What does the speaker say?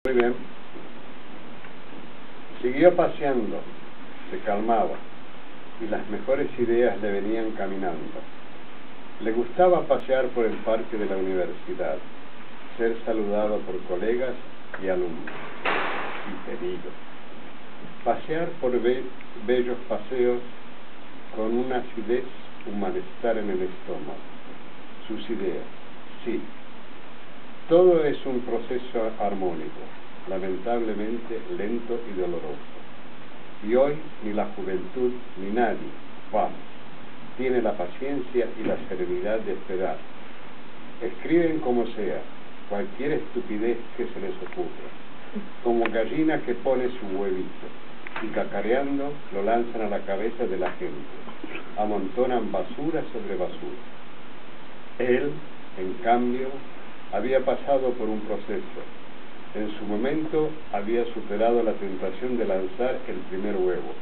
Muy bien. Siguió paseando, se calmaba, y las mejores ideas le venían caminando. Le gustaba pasear por el parque de la universidad, ser saludado por colegas y alumnos, y querido. Pasear por bellos paseos con una acidez, un malestar en el estómago. Sus ideas, sí. Todo es un proceso armónico, lamentablemente lento y doloroso. Y hoy ni la juventud ni nadie, vamos, tiene la paciencia y la serenidad de esperar. Escriben como sea, cualquier estupidez que se les ocurra, como gallina que pone su huevito, y cacareando lo lanzan a la cabeza de la gente, amontonan basura sobre basura. Él, en cambio, había pasado por un proceso. En su momento había superado la tentación de lanzar el primer huevo.